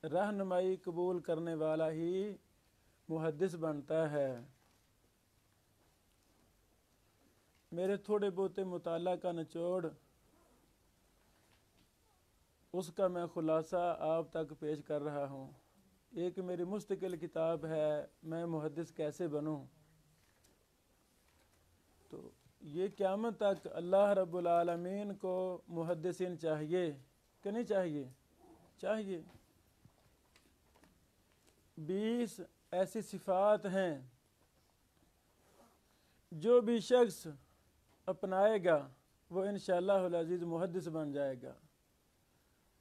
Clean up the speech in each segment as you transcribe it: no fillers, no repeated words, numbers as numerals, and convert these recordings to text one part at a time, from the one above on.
رہنمائی قبول کرنے والا ہی محدث بنتا ہے۔ میرے تھوڑے بہتے مطالعہ کا نچوڑ، اس کا میں خلاصہ آپ تک پیش کر رہا ہوں۔ ایک میری مستقل کتاب ہے میں محدث کیسے بنوں۔ تو یہ قیامت تک اللہ رب العالمین کو محدثین چاہیے کہ نہیں چاہیے؟ چاہیے۔ 20 ایسی صفات ہیں جو بھی شخص اپنائے گا وہ انشاءاللہ العزیز محدث بن جائے گا۔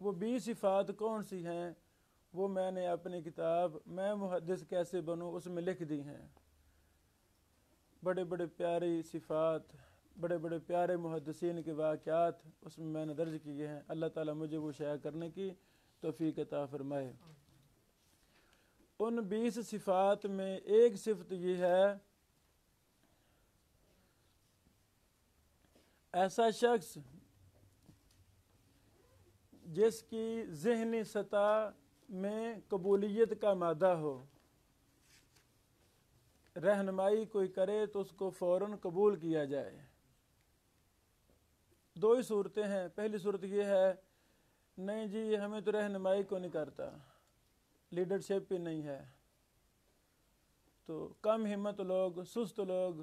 وہ 20 صفات کون سی ہیں وہ میں نے اپنی کتاب میں محدث کیسے بنوں اس میں لکھ دی ہیں۔ بڑے بڑے پیاری صفات، بڑے بڑے پیارے محدثین کے واقعات اس میں نے درج کیے ہیں۔ اللہ تعالیٰ مجھے وہ شائع کرنے کی توفیق عطا فرمائے۔ ان 20 صفات میں ایک صفت یہ ہے، ایسا شخص جس کی ذہنی سطح میں قبولیت کا مادہ ہو، رہنمائی کوئی کرے تو اس کو فوراً قبول کیا جائے۔ 2 ہی صورتیں ہیں۔ پہلی صورت یہ ہے، نہیں جی ہمیں تو رہنمائی کو نہیں کرتا، لیڈرشپ ہی نہیں ہے، تو کم ہمت لوگ، سست لوگ،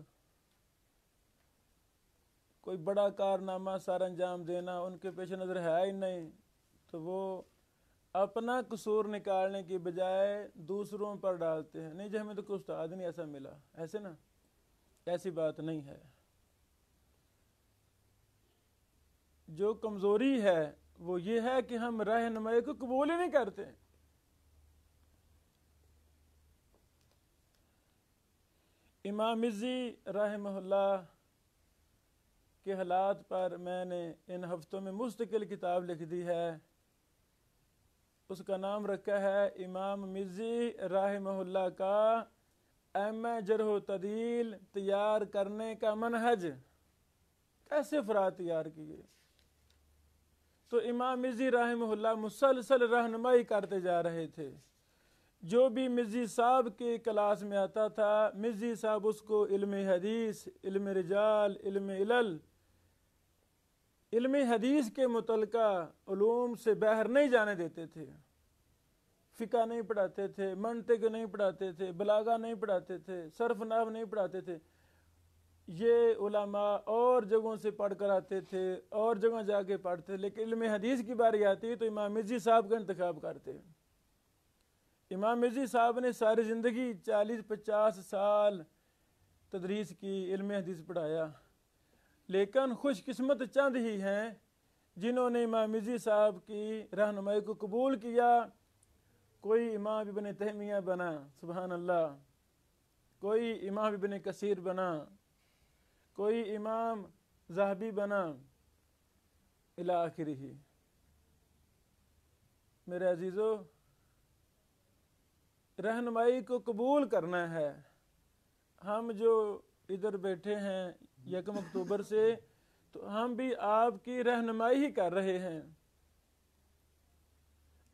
کوئی بڑا کارنامہ سر انجام دینا ان کے پیش نظر ہے ہی نہیں، تو وہ اپنا قصور نکالنے کی بجائے دوسروں پر ڈالتے ہیں۔ نہیں جی ہمیں تو کوئی استاد نہیں ایسا ملا، ایسے نا، ایسی بات نہیں ہے۔ جو کمزوری ہے وہ یہ ہے کہ ہم رہنمائی کو قبول ہی نہیں کرتے۔ امام مزی رحمہ اللہ کے حالات پر میں نے ان ہفتوں میں مستقل کتاب لکھ دی ہے۔ اس کا نام رکھا ہے امام مزی رحمہ اللہ کا ائمہ جرح و تعدیل تیار کرنے کا منہج۔ کیسے افراد تیار کیے؟ تو امام مزی رحمہ اللہ مسلسل رہنمائی کرتے جا رہے تھے۔ جو بھی مزی صاحب کے کلاس میں آتا تھا، مزی صاحب اس کو علم حدیث، علم رجال، علم علل، علم حدیث کے متعلقہ علوم سے باہر نہیں جانے دیتے تھے۔ فقہ نہیں پڑھاتے تھے، منطق نہیں پڑھاتے تھے، بلاغہ نہیں پڑھاتے تھے، صرف نحو نہیں پڑھاتے تھے۔ یہ علماء اور جگہوں سے پڑھ کر آتے تھے، اور جگہ جا کے پڑھتے تھے، لیکن علم حدیث کی باری آتی تو امام مزی صاحب کا انتخاب کرتے۔ امام مزی صاحب نے ساری زندگی 40-50 سال تدریس کی، علم حدیث پڑھایا، لیکن خوش قسمت چند ہی ہیں جنہوں نے امام مزی صاحب کی رہنمائی کو قبول کیا۔ کوئی امام ابن تیمیہ بنا، سبحان اللہ، کوئی امام ابن کثیر بنا، کوئی امام ذہبی بنا، الی آخرہ۔ میرے عزیزو، رہنمائی کو قبول کرنا ہے۔ ہم جو ادھر بیٹھے ہیں 1 اکتوبر سے، تو ہم بھی آپ کی رہنمائی ہی کر رہے ہیں۔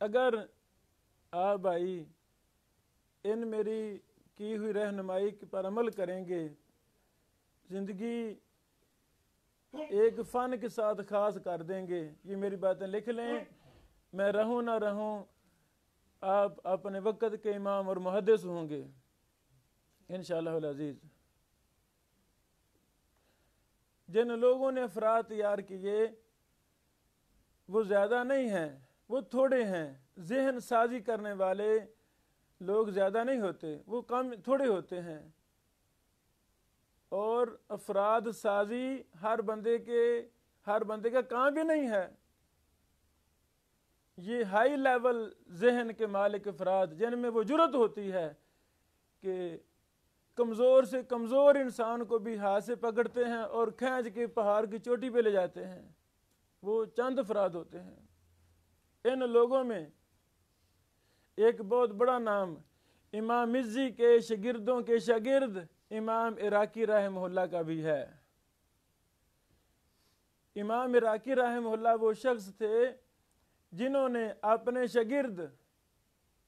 اگر آپ بھائی ان میری کی ہوئی رہنمائی پر عمل کریں گے، زندگی ایک فن کے ساتھ خاص کر دیں گے، یہ میری باتیں لکھ لیں، میں رہوں نہ رہوں، آپ اپنے وقت کے امام اور محدث ہوں گے انشاءاللہ العزیز۔ جن لوگوں نے افراد تیار کیے وہ زیادہ نہیں ہیں، وہ تھوڑے ہیں۔ ذہن سازی کرنے والے لوگ زیادہ نہیں ہوتے، وہ کم تھوڑے ہوتے ہیں، اور افراد سازی ہر بندے کا کام بھی نہیں ہے۔ یہ ہائی لیول ذہن کے مالک افراد جن میں وہ جرت ہوتی ہے کہ کمزور سے کمزور انسان کو بھی ہاتھ سے پکڑتے ہیں اور کھینچ کے پہاڑ کی چوٹی پہ لے جاتے ہیں، وہ چند افراد ہوتے ہیں۔ ان لوگوں میں ایک بہت بڑا نام امام مزی کے شاگردوں کے شاگرد امام عراقی رحمہ اللہ کا بھی ہے۔ امام عراقی رحمہ اللہ وہ شخص تھے جنہوں نے اپنے شاگرد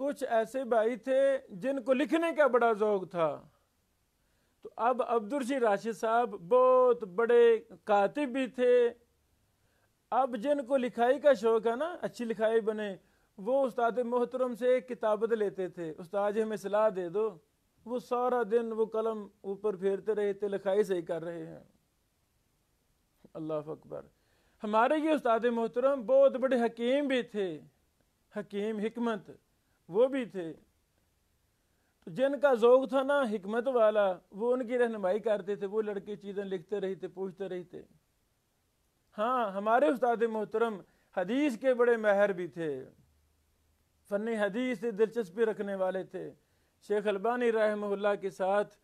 کچھ ایسے بھائی تھے جن کو لکھنے کا بڑا ذوق تھا، تو اب عبدالرشید راشد صاحب بہت بڑے کاتب بھی تھے. اب جن کو لکھائی کا شوق ہے نا، اچھی لکھائی بنے، وہ استاد محترم سے ایک کتابت لیتے تھے، استاد ہمیں صلاح دے دو. وہ سارا دن وہ قلم اوپر پھیرتے رہے تھے، لکھائی صحیح کر رہے ہیں. اللہ اکبر. ہمارے یہ استاد محترم بہت بڑے حکیم بھی تھے، حکیم حکمت وہ بھی تھے. تو جن کا ذوق تھا نا حکمت والا، وہ ان کی رہنمائی کرتے تھے. وہ لڑکے چیزیں لکھتے رہتے، پوچھتے رہتے. ہاں ہمارے استاد محترم حدیث کے بڑے ماہر بھی تھے، فن حدیث سے دلچسپی رکھنے والے تھے. شیخ البانی رحمہ اللہ کے ساتھ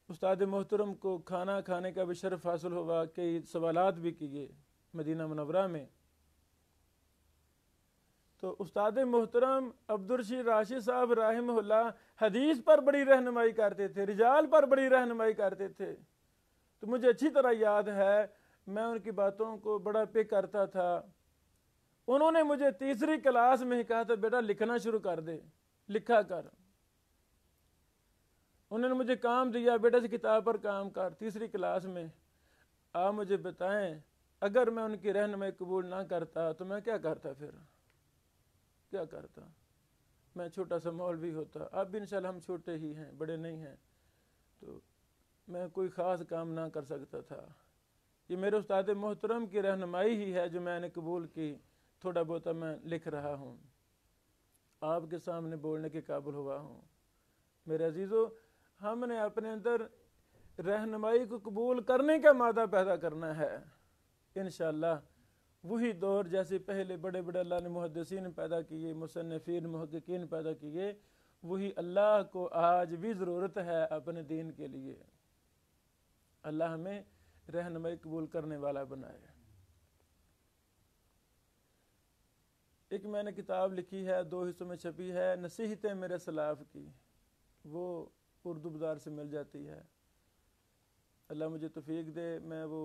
استاد محترم کو کھانا کھانے کا بھی شرف حاصل ہوا، کئی سوالات بھی کیے مدینہ منورہ میں. تو استاد محترم عبدالرشید راشد صاحب رحمہ اللہ حدیث پر بڑی رہنمائی کرتے تھے، رجال پر بڑی رہنمائی کرتے تھے. تو مجھے اچھی طرح یاد ہے، میں ان کی باتوں کو بڑا پک کرتا تھا. انہوں نے مجھے تیسری کلاس میں ہی کہا تھا بیٹا لکھنا شروع کر دے، لکھا کر. انہوں نے مجھے کام دیا، بیٹا اس کتاب پر کام کر. تیسری کلاس میں آپ مجھے بتائیں، اگر میں ان کی رہنمائی قبول نہ کرتا تو میں کیا کرتا؟ پھر کیا کرتا؟ میں چھوٹا سا مولوی ہوتا. اب بھی انشاءاللہ ہم چھوٹے ہی ہیں، بڑے نہیں ہیں، تو میں کوئی خاص کام نہ کر سکتا تھا. یہ میرے استاد محترم کی رہنمائی ہی ہے جو میں نے قبول کی. تھوڑا بہت میں لکھ رہا ہوں، آپ کے سامنے بولنے کے قابل ہوا ہوں. میرے عزیزو، ہم نے اپنے اندر رہنمائی کو قبول کرنے کا مادہ پیدا کرنا ہے. انشاءاللہ وہی دور جیسے پہلے بڑے بڑے اللہ نے محدثین پیدا کیے، مصنفین محققین پیدا کیے، وہی اللہ کو آج بھی ضرورت ہے اپنے دین کے لیے. اللہ ہمیں رہنمائی قبول کرنے والا بنائے. ایک میں نے کتاب لکھی ہے، 2 حصوں میں چھپی ہے، نصیحتیں میرے سلاف کی. وہ اردو بازار سے مل جاتی ہے. اللہ مجھے توفیق دے میں وہ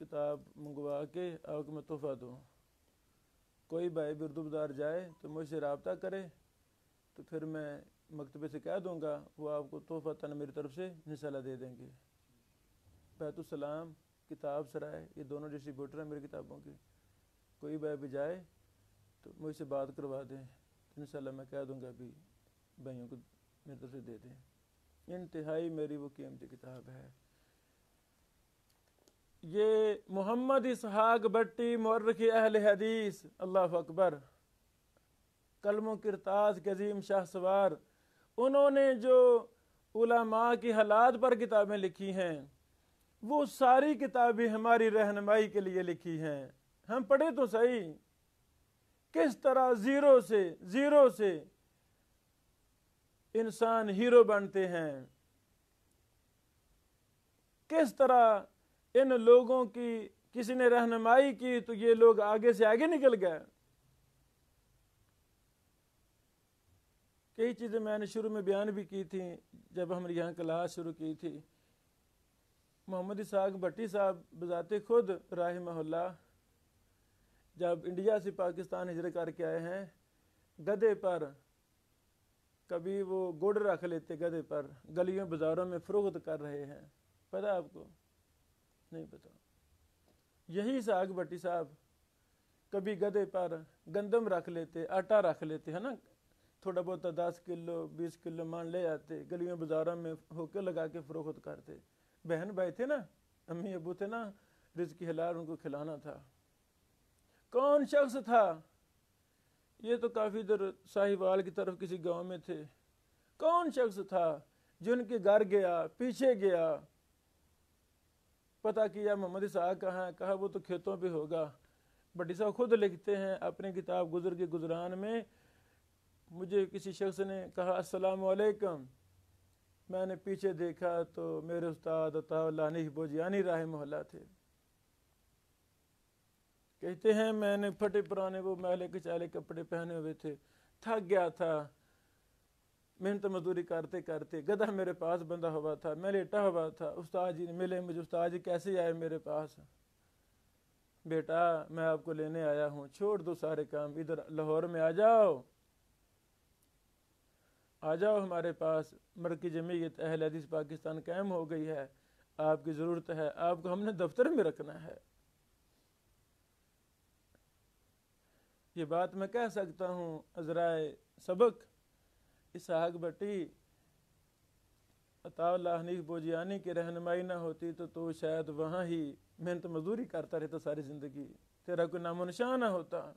کتاب منگوا کے آپ کو میں تحفہ دوں. کوئی بھائی بھی اردو بازار جائے تو مجھ سے رابطہ کرے، تو پھر میں مکتبے سے کہہ دوں گا، وہ آپ کو تحفہ تن میری طرف سے انشاءاللہ دے دیں گے. بیت السلام، کتاب سرائے، یہ دونوں ڈسٹریبیوٹر ہیں میری کتابوں کے. کوئی بھائی بھی جائے تو مجھ سے بات کروا دیں، انشاءاللہ میں کہہ دوں گا بھی بھائیوں کو میری طرف سے دے دیں. انتہائی میری وہ قیمتی کتاب ہے. یہ محمد اسحاق بٹی مورخ اہل حدیث، اللہ اکبر، کلموں کرتاز کے عظیم شاہ سوار، انہوں نے جو علماء کی حالات پر کتابیں لکھی ہیں، وہ ساری کتابیں ہماری رہنمائی کے لیے لکھی ہیں. ہم پڑھے تو صحیح کس طرح زیرو سے انسان ہیرو بنتے ہیں، کس طرح ان لوگوں کی کسی نے رہنمائی کی تو یہ لوگ آگے سے آگے نکل گئے. کئی چیزیں میں نے شروع میں بیان بھی کی تھیں جب ہم نے یہاں کلاس شروع کی تھی. محمد اسحاق بٹی صاحب بذات خود رحمہ اللہ جب انڈیا سے پاکستان ہجرت کر کے آئے ہیں، گدھے پر کبھی وہ گڑ رکھ لیتے، گدھے پر گلیوں بازاروں میں فروخت کر رہے ہیں. پتہ آپ کو؟ نہیں پتا. یہی اسحاق بٹی صاحب کبھی گدھے پر گندم رکھ لیتے، آٹا رکھ لیتے، ہے نا، تھوڑا بہت 10 کلو 20 کلو مان لے آتے، گلیوں بازاروں میں ہوکے لگا کے فروخت کرتے. بہن بھائی تھے نا، امی ابو تھے نا، رزق حلال ان کو کھلانا تھا. کون شخص تھا یہ؟ تو کافی دور ساہیوال کی طرف کسی گاؤں میں تھے. کون شخص تھا جن کے گھر گیا، پیچھے گیا، پتہ کیا محمد اسحاق کہاں ہے؟ کہا وہ تو کھیتوں پہ ہوگا. بٹی صاحب خود لکھتے ہیں اپنی کتاب گزر کے گزران میں، مجھے کسی شخص نے کہا السلام علیکم، میں نے پیچھے دیکھا تو میرے استاد عطا اللہ عنی بوجیانی رحمہ اللہ تھے. کہتے ہیں میں نے پھٹے پرانے وہ میلے کچالے کپڑے پہنے ہوئے تھے، تھک گیا تھا محنت مزدوری کرتے کرتے، گدھا میرے پاس بندھا ہوا تھا، میں لیٹا ہوا تھا. استاد جی ملے مجھے. استاد جی کیسے آئے میرے پاس؟ بیٹا میں آپ کو لینے آیا ہوں، چھوڑ دو سارے کام، ادھر لاہور میں آ جاؤ. آ جاؤ ہمارے پاس، مرکزی جمعیت اہل حدیث پاکستان قائم ہو گئی ہے، آپ کی ضرورت ہے، آپ کو ہم نے دفتر میں رکھنا ہے۔ یہ بات میں کہہ سکتا ہوں عذرائے سبق اسحاق بھٹی، عطا اللہ حنیف بوجیانی کی رہنمائی نہ ہوتی تو شاید وہاں ہی محنت مزدوری کرتا رہتا ساری زندگی، تیرا کوئی نام و نشان نہ ہوتا۔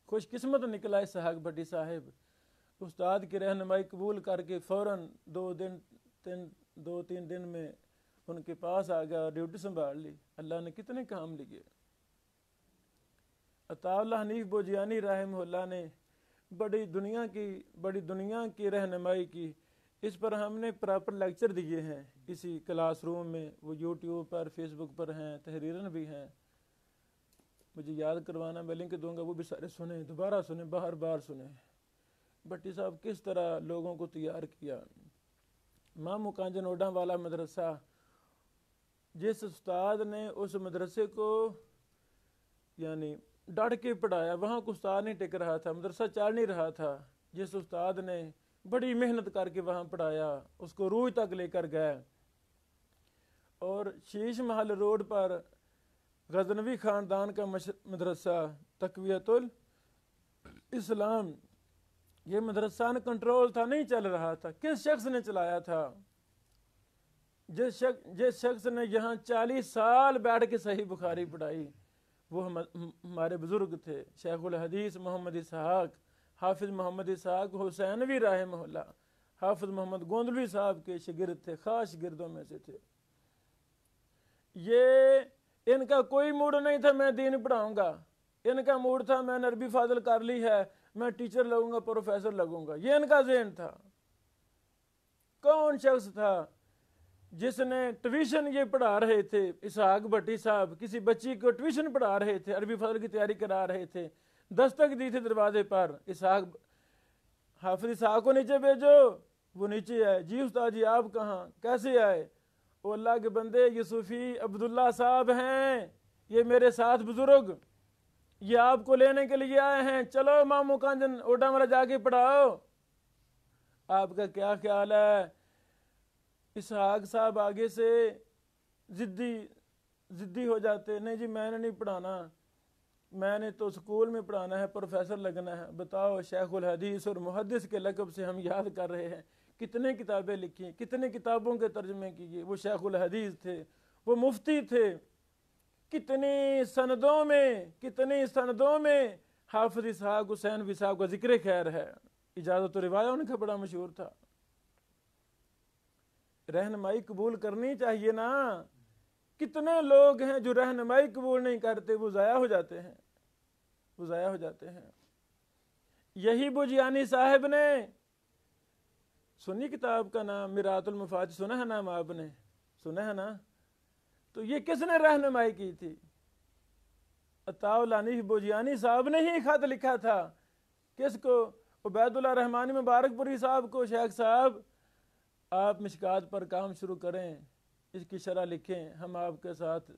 خوش قسمت نکلا اسحاق بھٹی صاحب، استاد کی رہنمائی قبول کر کے فوراً 2-3 دن میں ان کے پاس آ گیا اور ڈیوٹی سنبھال لی۔ اللہ نے کتنے کام لیے۔ عطا اللہ حنیف بوجیانی رحمہ اللہ نے بڑی دنیا کی رہنمائی کی، اس پر ہم نے پراپر لیکچر دیے ہیں اسی کلاس روم میں، وہ یوٹیوب پر فیس بک پر ہیں، تحریرن بھی ہیں، مجھے یاد کروانا میں لنک دوں گا، وہ بھی سارے سنیں، دوبارہ سنیں، بار بار سنیں۔ بھٹی صاحب کس طرح لوگوں کو تیار کیا۔ مامو کانجن اوڈا والا مدرسہ، جس استاد نے اس مدرسے کو یعنی ڈٹ کے پڑھایا، وہاں کو استاد نہیں ٹک رہا تھا، مدرسہ چل نہیں رہا تھا، جس استاد نے بڑی محنت کر کے وہاں پڑھایا، اس کو روج تک لے کر گئے، اور شیش محل روڈ پر غزنوی خاندان کا مدرسہ تقویت الاسلام، یہ مدرسہ ان کنٹرول تھا، نہیں چل رہا تھا، کس شخص نے چلایا تھا؟ جس شخص نے یہاں 40 سال بیٹھ کے صحیح بخاری پڑھائی، وہ ہمارے بزرگ تھے، شیخ الحدیث محمد اسحاق، حافظ محمد اسحاق حسینوی رحمہ اللہ، حافظ محمد گوندلوی صاحب کے شاگرد تھے، خاص شاگردوں میں سے تھے۔ یہ ان کا کوئی موڈ نہیں تھا میں دین پڑھاؤں گا، ان کا موڈ تھا میں نے عربی فاضل کر لی ہے، میں ٹیچر لگوں گا، پروفیسر لگوں گا، یہ ان کا ذہن تھا۔ کون شخص تھا جس نے ٹیوشن یہ پڑھا رہے تھے، اسحاق بھٹی صاحب کسی بچی کو ٹیوشن پڑھا رہے تھے، عربی فاضل کی تیاری کرا رہے تھے، دستک دی تھی دروازے پر، حافظ اسحاق کو نیچے بھیجو، وہ نیچے آئے، جی استاد جی آپ کہاں، کیسے آئے؟ وہ اللہ کے بندے یہ صوفی عبداللہ صاحب ہیں، یہ میرے ساتھ بزرگ، یہ آپ کو لینے کے لیے آئے ہیں، چلو مامو کانجن اوڈا والا جا کے پڑھاؤ۔ آپ کا کیا خیال ہے؟ اسحاق صاحب آگے سے ضدی ہو جاتے، نہیں جی میں نے نہیں پڑھانا، میں نے تو اسکول میں پڑھانا ہے، پروفیسر لگنا ہے۔ بتاؤ، شیخ الحدیث اور محدث کے لقب سے ہم یاد کر رہے ہیں، کتنے کتابیں لکھی، کتنے کتابوں کے ترجمے کیے، وہ شیخ الحدیث تھے، وہ مفتی تھے، کتنی سندوں میں حافظ اسحاق حسین صاحب کا ذکر خیر ہے، اجازت و روایہ ان کا بڑا مشہور تھا۔ رہنمائی قبول کرنی چاہیے نا، کتنے لوگ ہیں جو رہنمائی قبول نہیں کرتے، وہ ضائع ہو جاتے ہیں۔ یہی بوجیانی صاحب نے، سنی کتاب کا نام میرات المفاتح، سنا ہے نام آپ نے، سنا ہے نا؟ تو یہ کس نے رہنمائی کی تھی؟ عطا اللہ حنیف بوجیانی صاحب نے ہی خط لکھا تھا، کس کو؟ عبید اللہ رحمانی مبارک پوری صاحب کو، شیخ صاحب آپ مشکات پر کام شروع کریں، اس کی شرح لکھیں، ہم آپ کا ساتھ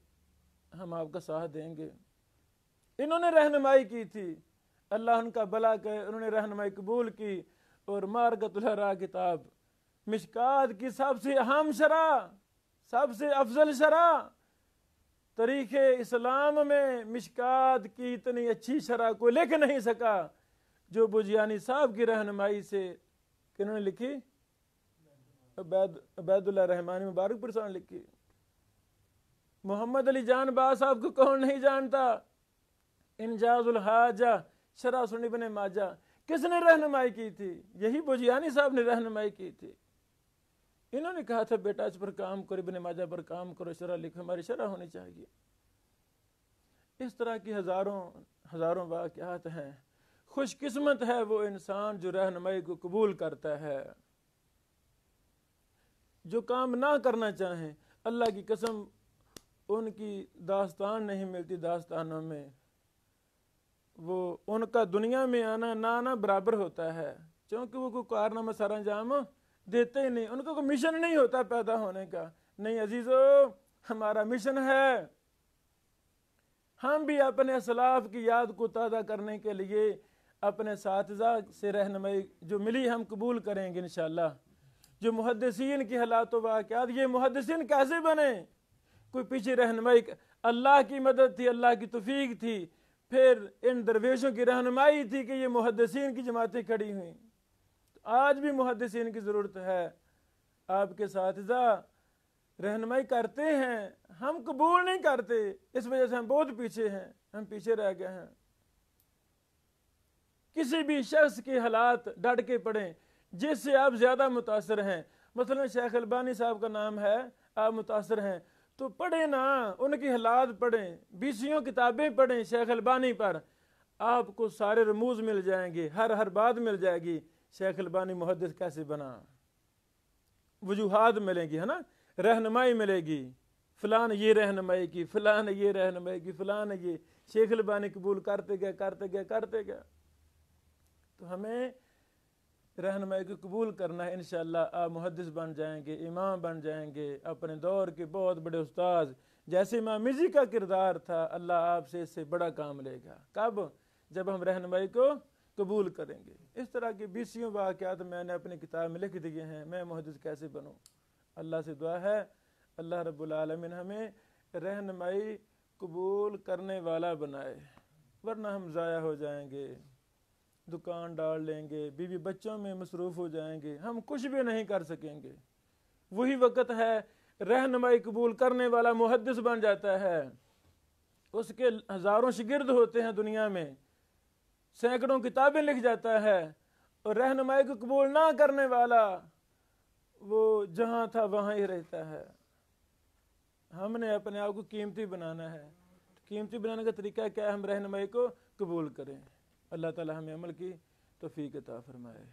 دیں گے۔ انہوں نے رہنمائی کی تھی، اللہ ان کا بھلا کرے، انہوں نے رہنمائی قبول کی، اور مارکۃ الحرا کتاب مشکات کی سب سے اہم شرح، سب سے افضل شرح، تاریخ اسلام میں مشکات کی اتنی اچھی شرح کوئی لکھ نہیں سکا جو بوجیانی صاحب کی رہنمائی سے کنہوں نے لکھی؟ عبید اللہ رحمانی مبارک پر صاحب نے لکھی۔ محمد علی جان با صاحب کو کون نہیں جانتا؟ انجاز الحاجہ، شرح سنن ابن ماجہ، کس نے رہنمائی کی تھی؟ یہی بوجیانی صاحب نے رہنمائی کی تھی۔ انہوں نے کہا تھا بیٹا اس پر کام کرو، ابن ماجہ پر کام کرو، شرح لکھو، ہماری شرح ہونی چاہیے۔ اس طرح کی ہزاروں واقعات ہیں۔ خوش قسمت ہے وہ انسان جو رہنمائی کو قبول کرتا ہے۔ جو کام نہ کرنا چاہیں، اللہ کی قسم ان کی داستان نہیں ملتی داستانوں میں، وہ ان کا دنیا میں آنا نہ آنا برابر ہوتا ہے، چونکہ وہ کوئی کارنامہ سر انجام دیتے ہی نہیں، ان کا کوئی مشن نہیں ہوتا پیدا ہونے کا۔ نہیں عزیزو، ہمارا مشن ہے، ہم بھی اپنے اسلاف کی یاد کو تازہ کرنے کے لیے اپنے اساتذہ سے رہنمائی جو ملی ہم قبول کریں گے انشاءاللہ. جو محدثین کی حالات و واقعات، یہ محدثین کیسے بنے؟ کوئی پیچھے رہنمائی، اللہ کی مدد تھی، اللہ کی توفیق تھی، پھر ان درویشوں کی رہنمائی تھی کہ یہ محدثین کی جماعتیں کھڑی ہوئیں. آج بھی محدثین کی ضرورت ہے. آپ کے اساتذہ رہنمائی کرتے ہیں، ہم قبول نہیں کرتے، اس وجہ سے ہم بہت پیچھے ہیں، ہم پیچھے رہ گئے ہیں. کسی بھی شخص کے حالات ڈٹ کے پڑھیں جس سے آپ زیادہ متاثر ہیں. مثلا شیخ البانی صاحب کا نام ہے، آپ متاثر ہیں تو پڑھیں نا، ان کی حالات پڑھیں، 20 کتابیں پڑھیں شیخ البانی پر، آپ کو سارے رموز مل جائیں گے، ہر بات مل جائے گی. شیخ البانی محدث کیسے بنا، وجوہات ملیں گی، ہے نا، رہنمائی ملے گی. فلاں نے یہ رہنمائی کی، فلاں نے یہ رہنمائی کی، فلاں نے یہ. شیخ البانی قبول کرتے گئے. تو ہمیں رہنمائی کو قبول کرنا ہے. انشاءاللہ آپ محدث بن جائیں گے، امام بن جائیں گے، اپنے دور کے بہت بڑے استاذ. جیسے امام مزی کا کردار تھا، اللہ آپ سے اس سے بڑا کام لے گا. کب؟ جب ہم رہنمائی کو قبول کریں گے. اس طرح کے 20 واقعات میں نے اپنی کتاب میں لکھ دیے ہیں. میں محدث کیسے بنوں؟ اللہ سے دعا ہے اللہ رب العالمین ہمیں رہنمائی قبول کرنے والا بنائے، ورنہ ہم ضائع ہو جائیں گے، دکان ڈال لیں گے، بیوی بچوں میں مصروف ہو جائیں گے، ہم کچھ بھی نہیں کر سکیں گے. وہی وقت ہے رہنمائی قبول کرنے والا محدث بن جاتا ہے. اس کے ہزاروں شاگرد ہوتے ہیں دنیا میں، سینکڑوں کتابیں لکھ جاتا ہے، اور رہنمائی کو قبول نہ کرنے والا وہ جہاں تھا وہاں ہی رہتا ہے. ہم نے اپنے آپ کو قیمتی بنانا ہے. قیمتی بنانے کا طریقہ کیا ہے؟ ہم رہنمائی کو قبول کریں. اللہ تعالی ہمیں عمل کی توفیق عطا فرمائے.